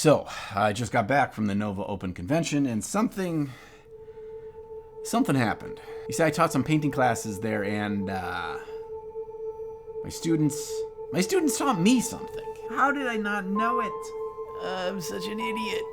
So, I just got back from the Nova Open Convention and something happened. You see, I taught some painting classes there and my students taught me something. How did I not know it? I'm such an idiot.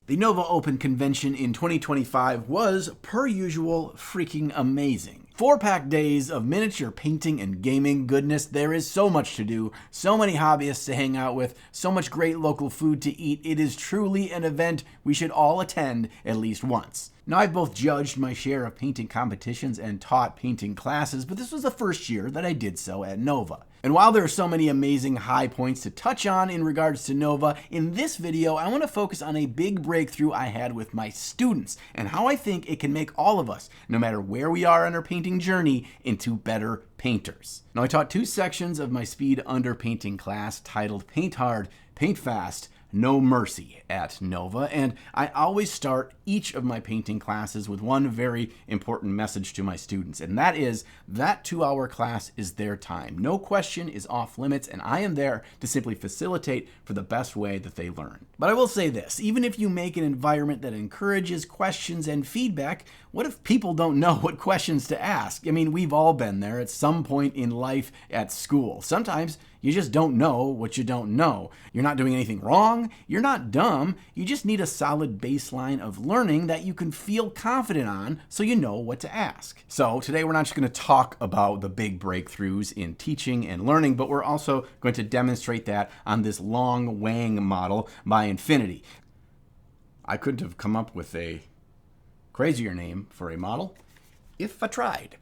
The Nova Open Convention in 2025 was, per usual, freaking amazing. 4-pack days of miniature painting and gaming goodness. There is so much to do, so many hobbyists to hang out with, so much great local food to eat. It is truly an event we should all attend at least once. Now, I've both judged my share of painting competitions and taught painting classes, but this was the first year that I did so at Nova. And while there are so many amazing high points to touch on in regards to Nova, in this video, I want to focus on a big breakthrough I had with my students and how I think it can make all of us, no matter where we are on our painting journey, into better painters. Now, I taught 2 sections of my speed underpainting class titled Paint Hard, Paint Fast, No Mercy at Nova, and I always start each of my painting classes with one very important message to my students, and that is that 2-hour class is their time. No question is off limits, and I am there to simply facilitate for the best way that they learn. But I will say this, even if you make an environment that encourages questions and feedback, what if people don't know what questions to ask? I mean, we've all been there at some point in life at school. Sometimes you just don't know what you don't know. You're not doing anything wrong. You're not dumb. You just need a solid baseline of learning that you can feel confident on so you know what to ask. So today we're not just going to talk about the big breakthroughs in teaching and learning, but we're also going to demonstrate that on this long Wang model by Infinity. I couldn't have come up with a crazier name for a model if I tried.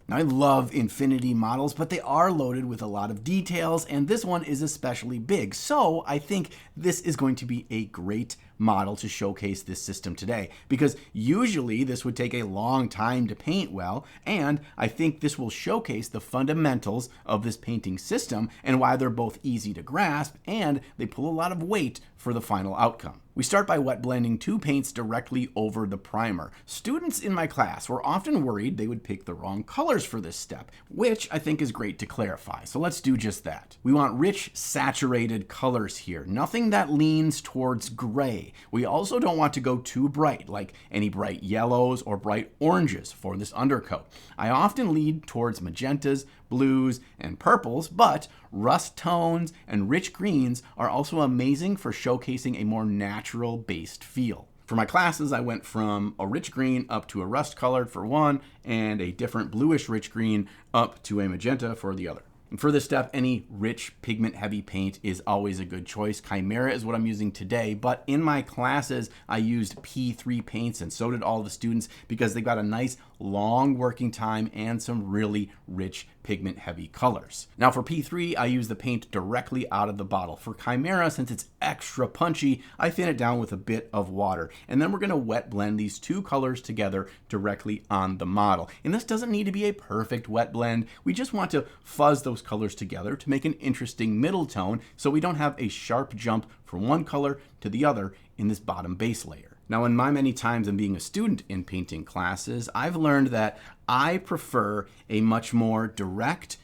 Now, I love Infinity models, but they are loaded with a lot of details, and this one is especially big. So I think this is going to be a great model to showcase this system today, because usually this would take a long time to paint well, and I think this will showcase the fundamentals of this painting system and why they're both easy to grasp and they pull a lot of weight for the final outcome. We start by wet blending 2 paints directly over the primer. Students in my class were often worried they would pick the wrong colors for this step, which I think is great to clarify. So let's do just that. We want rich, saturated colors here, nothing that leans towards gray. We also don't want to go too bright, like any bright yellows or bright oranges for this undercoat. I often lead towards magentas, blues, and purples, but rust tones and rich greens are also amazing for showcasing a more natural-based feel. For my classes, I went from a rich green up to a rust colored for one, and a different bluish rich green up to a magenta for the other. And for this step, any rich pigment-heavy paint is always a good choice. Chimera is what I'm using today, but in my classes, I used P3 paints, and so did all the students, because they got a nice long working time and some really rich pigment-heavy colors. Now for P3, I use the paint directly out of the bottle. For Chimera, since it's extra punchy, I thin it down with a bit of water. And then we're going to wet blend these 2 colors together directly on the model. And this doesn't need to be a perfect wet blend. We just want to fuzz those colors together to make an interesting middle tone so we don't have a sharp jump from one color to the other in this bottom base layer. Now, in my many times in being a student in painting classes, I've learned that I prefer a much more direct,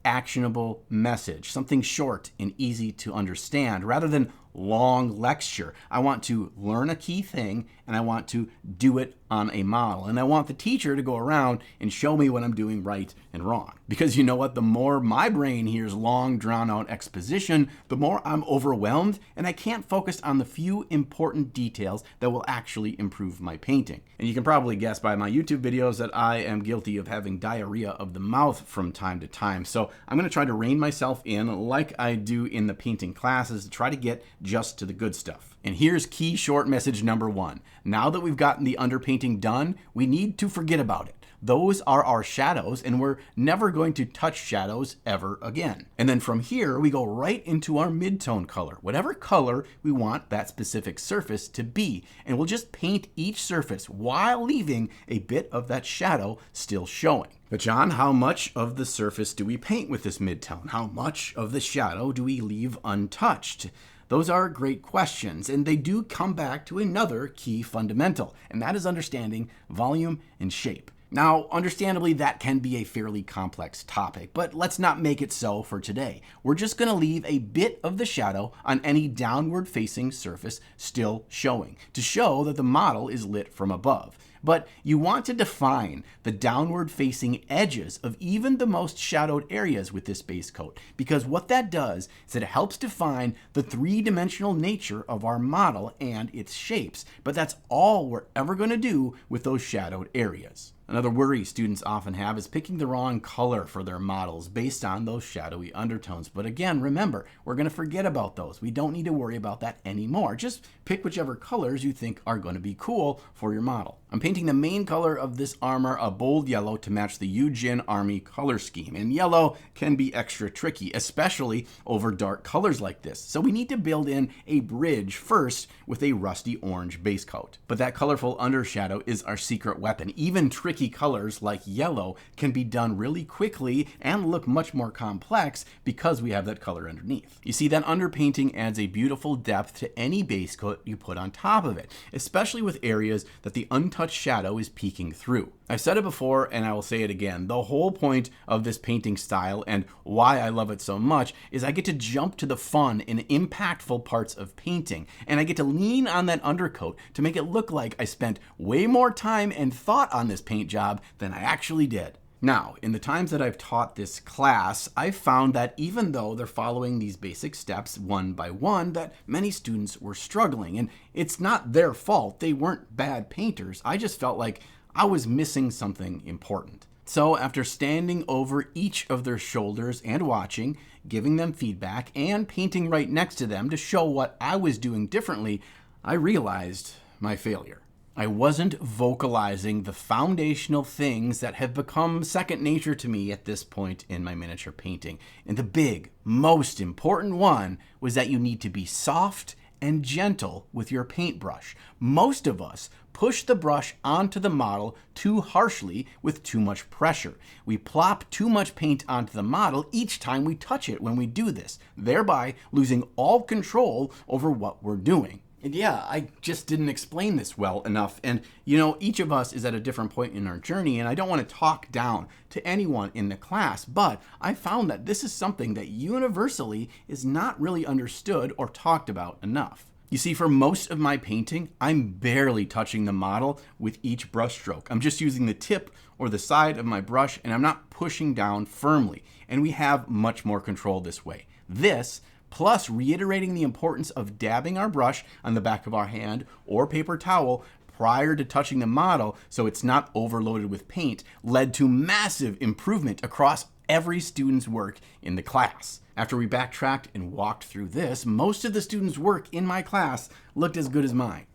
actionable message, something short and easy to understand, rather than long lecture. I want to learn a key thing, and I want to do it on a model. And I want the teacher to go around and show me what I'm doing right and wrong. Because you know what? The more my brain hears long, drawn-out exposition, the more I'm overwhelmed, and I can't focus on the few important details that will actually improve my painting. And you can probably guess by my YouTube videos that I am guilty of having diarrhea of the mouth from time to time. So I'm going to try to rein myself in like I do in the painting classes to try to get just to the good stuff. And here's key short message number 1. Now that we've gotten the underpainting done, we need to forget about it. Those are our shadows, and we're never going to touch shadows ever again. And then from here, we go right into our midtone color, whatever color we want that specific surface to be. And we'll just paint each surface while leaving a bit of that shadow still showing. But John, how much of the surface do we paint with this midtone? How much of the shadow do we leave untouched? Those are great questions, and they do come back to another key fundamental, and that is understanding volume and shape. Now, understandably, that can be a fairly complex topic, but let's not make it so for today. We're just going to leave a bit of the shadow on any downward-facing surface still showing, to show that the model is lit from above. But you want to define the downward-facing edges of even the most shadowed areas with this base coat, because what that does is it helps define the three-dimensional nature of our model and its shapes. But that's all we're ever going to do with those shadowed areas. Another worry students often have is picking the wrong color for their models based on those shadowy undertones. But again, remember, we're going to forget about those. We don't need to worry about that anymore. Just pick whichever colors you think are going to be cool for your model. I'm painting the main color of this armor a bold yellow to match the Eugene Army color scheme. And yellow can be extra tricky, especially over dark colors like this. So we need to build in a bridge first with a rusty orange base coat. But that colorful undershadow is our secret weapon. Even tricky colors like yellow can be done really quickly and look much more complex because we have that color underneath. You see, that underpainting adds a beautiful depth to any base coat you put on top of it, especially with areas that the untouched shadow is peeking through. I've said it before and I will say it again. The whole point of this painting style and why I love it so much is I get to jump to the fun and impactful parts of painting, and I get to lean on that undercoat to make it look like I spent way more time and thought on this paint job than I actually did. Now, in the times that I've taught this class, I've found that even though they're following these basic steps one by one, that many students were struggling. And it's not their fault. They weren't bad painters. I just felt like I was missing something important. So after standing over each of their shoulders and watching, giving them feedback, and painting right next to them to show what I was doing differently, I realized my failure. I wasn't vocalizing the foundational things that have become second nature to me at this point in my miniature painting. And the big, most important one was that you need to be soft and gentle with your paintbrush. Most of us push the brush onto the model too harshly with too much pressure. We plop too much paint onto the model each time we touch it when we do this, thereby losing all control over what we're doing. And yeah, I just didn't explain this well enough. And you know, each of us is at a different point in our journey, and I don't want to talk down to anyone in the class, but I found that this is something that universally is not really understood or talked about enough. You see, for most of my painting, I'm barely touching the model with each brush stroke. I'm just using the tip or the side of my brush, and I'm not pushing down firmly. And we have much more control this way. This, plus reiterating the importance of dabbing our brush on the back of our hand or paper towel prior to touching the model so it's not overloaded with paint, led to massive improvement across every student's work in the class. After we backtracked and walked through this, most of the students' work in my class looked as good as mine.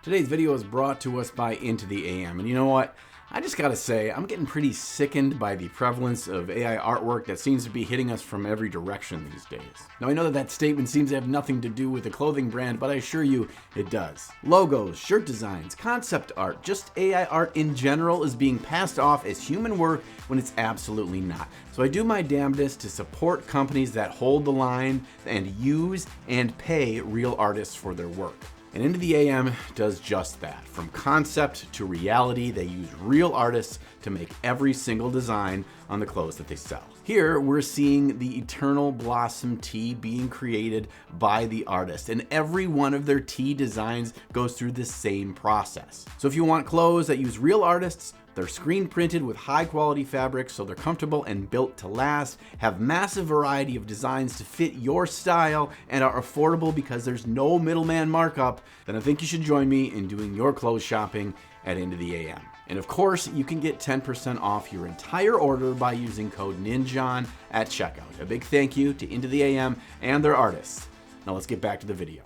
Today's video is brought to us by Into the AM, and you know what? I just gotta say, I'm getting pretty sickened by the prevalence of AI artwork that seems to be hitting us from every direction these days. Now, I know that statement seems to have nothing to do with the clothing brand, but I assure you it does. Logos, shirt designs, concept art, just AI art in general is being passed off as human work when it's absolutely not. So I do my damnedest to support companies that hold the line and use and pay real artists for their work. And Into the AM does just that. From concept to reality, they use real artists to make every single design on the clothes that they sell. Here, we're seeing the Eternal Blossom tee being created by the artist, and every one of their tee designs goes through the same process. So if you want clothes that use real artists, they're screen printed with high quality fabrics so they're comfortable and built to last, have massive variety of designs to fit your style, and are affordable because there's no middleman markup, then I think you should join me in doing your clothes shopping at Into the AM. And of course, you can get 10% off your entire order by using code NINJON at checkout. A big thank you to Into the AM and their artists. Now let's get back to the video.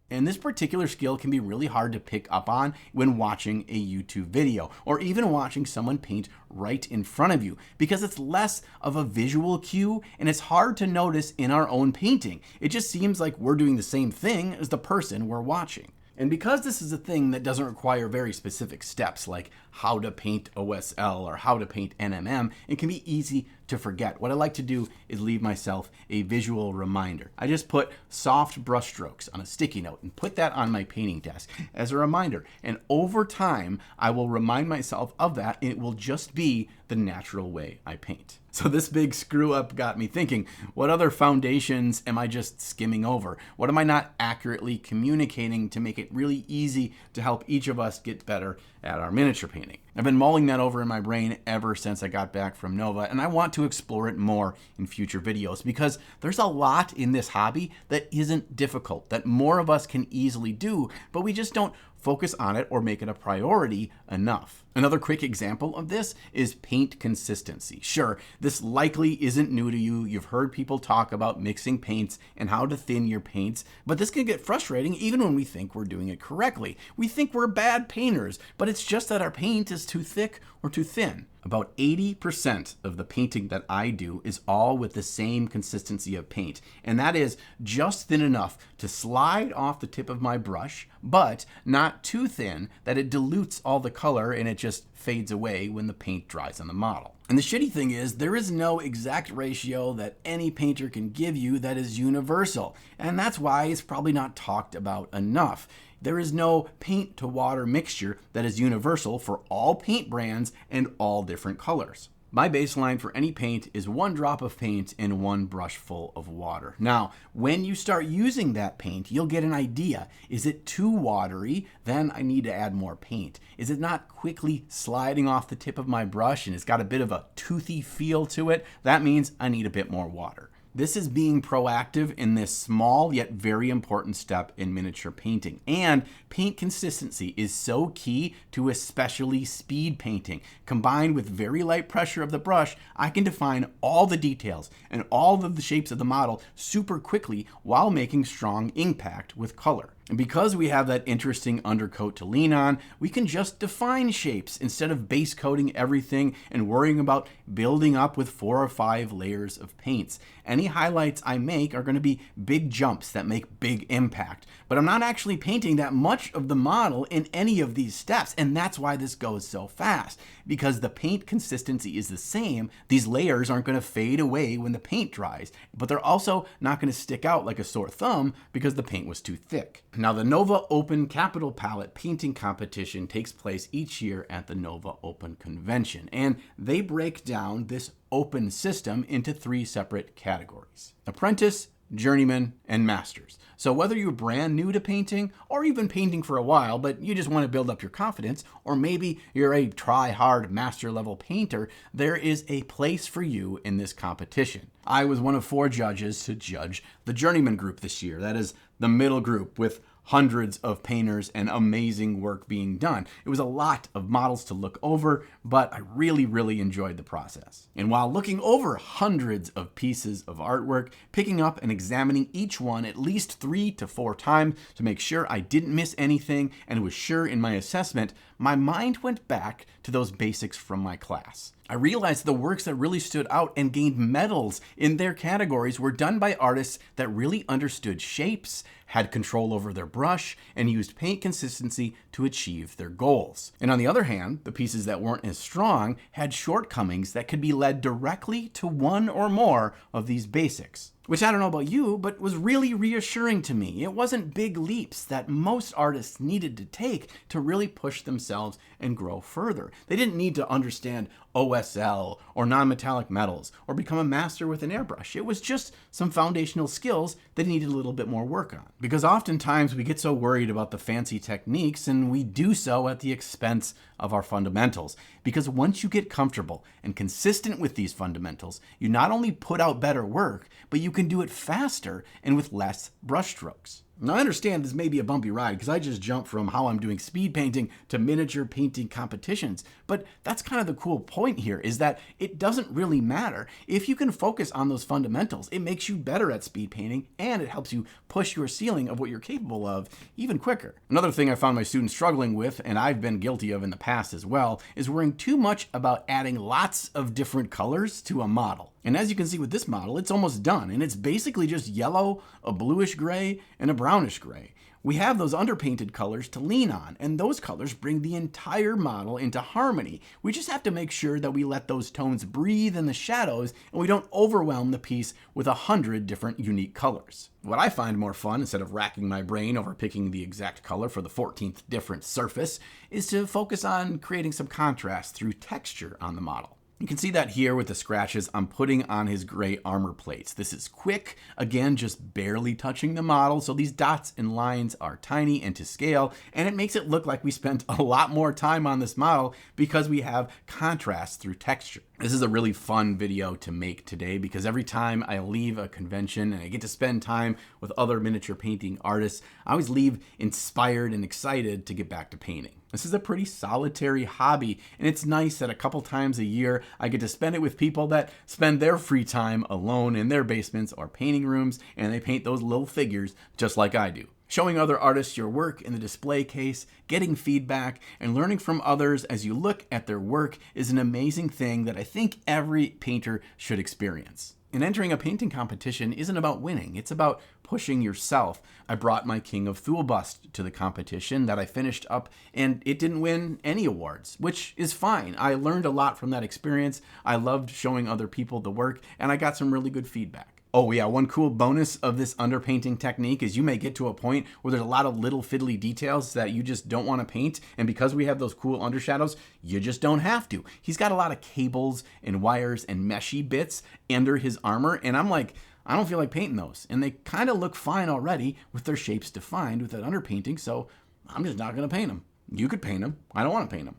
And this particular skill can be really hard to pick up on when watching a YouTube video or even watching someone paint right in front of you, because it's less of a visual cue and it's hard to notice in our own painting. It just seems like we're doing the same thing as the person we're watching. And because this is a thing that doesn't require very specific steps like how to paint OSL or how to paint NMM. It can be easy to forget. What I like to do is leave myself a visual reminder. I just put soft brush strokes on a sticky note and put that on my painting desk as a reminder. And over time, I will remind myself of that, and it will just be the natural way I paint. So this big screw up got me thinking, what other foundations am I just skimming over? What am I not accurately communicating to make it really easy to help each of us get better at our miniature painting? I've been mulling that over in my brain ever since I got back from Nova, and I want to explore it more in future videos because there's a lot in this hobby that isn't difficult, that more of us can easily do, but we just don't focus on it or make it a priority enough. Another quick example of this is paint consistency. Sure, this likely isn't new to you. You've heard people talk about mixing paints and how to thin your paints, but this can get frustrating even when we think we're doing it correctly. We think we're bad painters, but it's just that our paint is too thick or too thin. About 80% of the painting that I do is all with the same consistency of paint, and that is just thin enough to slide off the tip of my brush, but not too thin that it dilutes all the color and it just fades away when the paint dries on the model. And the shitty thing is, there is no exact ratio that any painter can give you that is universal, and that's why it's probably not talked about enough. There is no paint to water mixture that is universal for all paint brands and all different colors. My baseline for any paint is 1 drop of paint in 1 brush full of water. Now, when you start using that paint, you'll get an idea. Is it too watery? Then I need to add more paint. Is it not quickly sliding off the tip of my brush and it's got a bit of a toothy feel to it? That means I need a bit more water. This is being proactive in this small yet very important step in miniature painting. And paint consistency is so key to especially speed painting. Combined with very light pressure of the brush, I can define all the details and all of the shapes of the model super quickly while making strong impact with color. And because we have that interesting undercoat to lean on, we can just define shapes instead of base coating everything and worrying about building up with 4 or 5 layers of paints. Any highlights I make are going to be big jumps that make big impact, but I'm not actually painting that much of the model in any of these steps, and that's why this goes so fast. Because the paint consistency is the same, these layers aren't going to fade away when the paint dries, but they're also not going to stick out like a sore thumb because the paint was too thick. Now, the Nova Open Capital Palette Painting Competition takes place each year at the Nova Open Convention, and they break down this open system into 3 separate categories: Apprentice, Journeyman, and Masters. So whether you're brand new to painting, or you've been painting for a while, but you just want to build up your confidence, or maybe you're a try-hard master level painter, there is a place for you in this competition. I was one of 4 judges to judge the Journeyman group this year. That is the middle group with hundreds of painters and amazing work being done. It was a lot of models to look over, but I really enjoyed the process. And while looking over hundreds of pieces of artwork, picking up and examining each one at least 3 to 4 times to make sure I didn't miss anything and was sure in my assessment, my mind went back to those basics from my class. I realized the works that really stood out and gained medals in their categories were done by artists that really understood shapes, had control over their brush, and used paint consistency to achieve their goals. And on the other hand, the pieces that weren't as strong had shortcomings that could be led directly to one or more of these basics. Which, I don't know about you, but was really reassuring to me. It wasn't big leaps that most artists needed to take to really push themselves and grow further. They didn't need to understand OSL or non-metallic metals or become a master with an airbrush. It was just some foundational skills that needed a little bit more work on. Because oftentimes we get so worried about the fancy techniques and we do so at the expense of our fundamentals. Because once you get comfortable and consistent with these fundamentals, you not only put out better work, but you can do it faster and with less brush strokes. Now, I understand this may be a bumpy ride because I just jumped from how I'm doing speed painting to miniature painting competitions, but that's kind of the cool point here, is that it doesn't really matter. If you can focus on those fundamentals, it makes you better at speed painting and it helps you push your ceiling of what you're capable of even quicker. Another thing I found my students struggling with, and I've been guilty of in the past as well, is worrying too much about adding lots of different colors to a model. And as you can see with this model, it's almost done, and it's basically just yellow, a bluish gray, and a brownish gray. We have those underpainted colors to lean on, and those colors bring the entire model into harmony. We just have to make sure that we let those tones breathe in the shadows, and we don't overwhelm the piece with 100 different unique colors. What I find more fun, instead of racking my brain over picking the exact color for the 14th different surface, is to focus on creating some contrast through texture on the model. You can see that here with the scratches I'm putting on his gray armor plates. This is quick, again, just barely touching the model, so these dots and lines are tiny and to scale, and it makes it look like we spent a lot more time on this model because we have contrast through texture. This is a really fun video to make today because every time I leave a convention and I get to spend time with other miniature painting artists, I always leave inspired and excited to get back to painting. This is a pretty solitary hobby, and it's nice that a couple times a year I get to spend it with people that spend their free time alone in their basements or painting rooms, and they paint those little figures just like I do. Showing other artists your work in the display case, getting feedback, and learning from others as you look at their work is an amazing thing that I think every painter should experience. And entering a painting competition isn't about winning, it's about pushing yourself. I brought my King of Thule bust to the competition that I finished up, and it didn't win any awards, which is fine. I learned a lot from that experience. I loved showing other people the work, and I got some really good feedback. Oh yeah, one cool bonus of this underpainting technique is you may get to a point where there's a lot of little fiddly details that you just don't want to paint, and because we have those cool undershadows, you just don't have to. He's got a lot of cables and wires and meshy bits under his armor, and I'm like, I don't feel like painting those, and they kind of look fine already with their shapes defined with that underpainting, so I'm just not going to paint them. You could paint them. I don't want to paint them.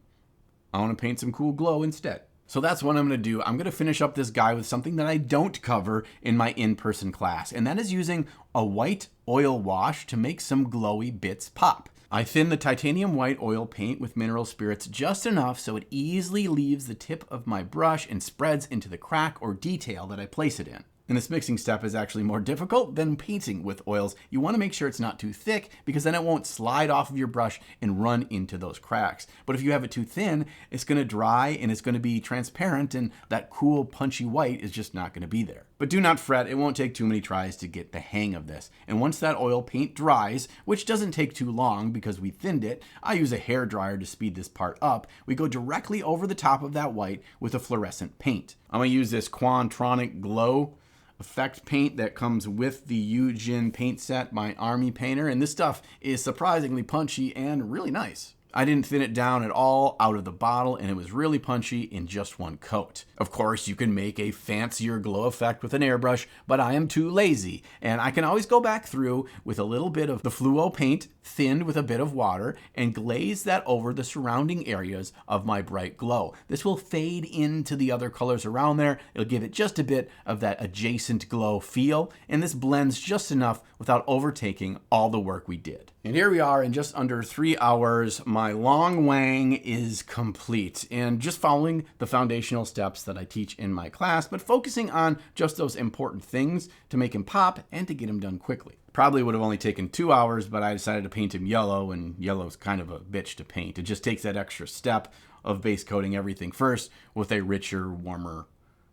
I want to paint some cool glow instead. So that's what I'm going to do. I'm going to finish up this guy with something that I don't cover in my in-person class, and that is using a white oil wash to make some glowy bits pop. I thin the titanium white oil paint with mineral spirits just enough so it easily leaves the tip of my brush and spreads into the crack or detail that I place it in. And this mixing step is actually more difficult than painting with oils. You want to make sure it's not too thick because then it won't slide off of your brush and run into those cracks. But if you have it too thin, it's going to dry and it's going to be transparent, and that cool punchy white is just not going to be there. But do not fret, it won't take too many tries to get the hang of this. And once that oil paint dries, which doesn't take too long because we thinned it, I use a hair dryer to speed this part up. We go directly over the top of that white with a fluorescent paint. I'm going to use this Quantronic Glow effect paint that comes with the Yujin paint set by Army Painter, and this stuff is surprisingly punchy and really nice. I didn't thin it down at all out of the bottle, and it was really punchy in just one coat. Of course, you can make a fancier glow effect with an airbrush, but I am too lazy, and I can always go back through with a little bit of the fluo paint thinned with a bit of water and glaze that over the surrounding areas of my bright glow. This will fade into the other colors around there. It'll give it just a bit of that adjacent glow feel, and this blends just enough without overtaking all the work we did. And here we are in just under 3 hours. My long wang is complete, and just following the foundational steps that I teach in my class, but focusing on just those important things to make him pop and to get him done quickly. Probably would have only taken 2 hours, but I decided to paint him yellow, and yellow's kind of a bitch to paint. It just takes that extra step of base coating everything first with a richer, warmer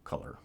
color.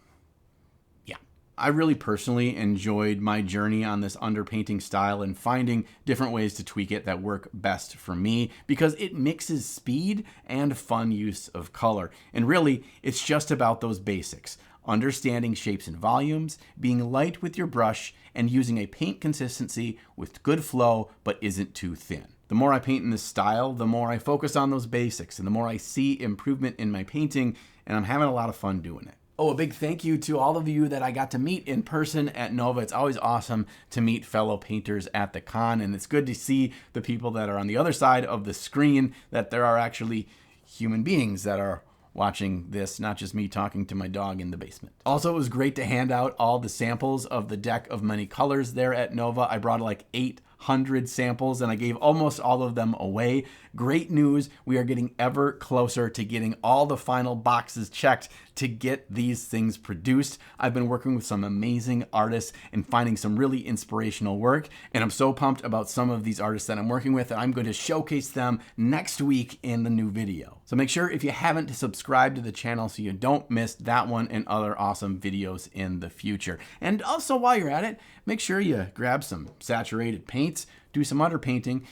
I really personally enjoyed my journey on this underpainting style and finding different ways to tweak it that work best for me because it mixes speed and fun use of color. And really, it's just about those basics. Understanding shapes and volumes, being light with your brush, and using a paint consistency with good flow but isn't too thin. The more I paint in this style, the more I focus on those basics and the more I see improvement in my painting, and I'm having a lot of fun doing it. Oh, a big thank you to all of you that I got to meet in person at Nova. It's always awesome to meet fellow painters at the con, and it's good to see the people that are on the other side of the screen, that there are actually human beings that are watching this, not just me talking to my dog in the basement. Also, it was great to hand out all the samples of the deck of many colors there at Nova. I brought like 8 100 samples, and I gave almost all of them away. Great news, we are getting ever closer to getting all the final boxes checked to get these things produced. I've been working with some amazing artists and finding some really inspirational work, and I'm so pumped about some of these artists that I'm working with that I'm going to showcase them next week in the new video. So make sure, if you haven't, to subscribe to the channel so you don't miss that one and other awesome videos in the future. And also, while you're at it, make sure you grab some saturated paints, do some underpainting,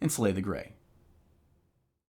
and slay the gray.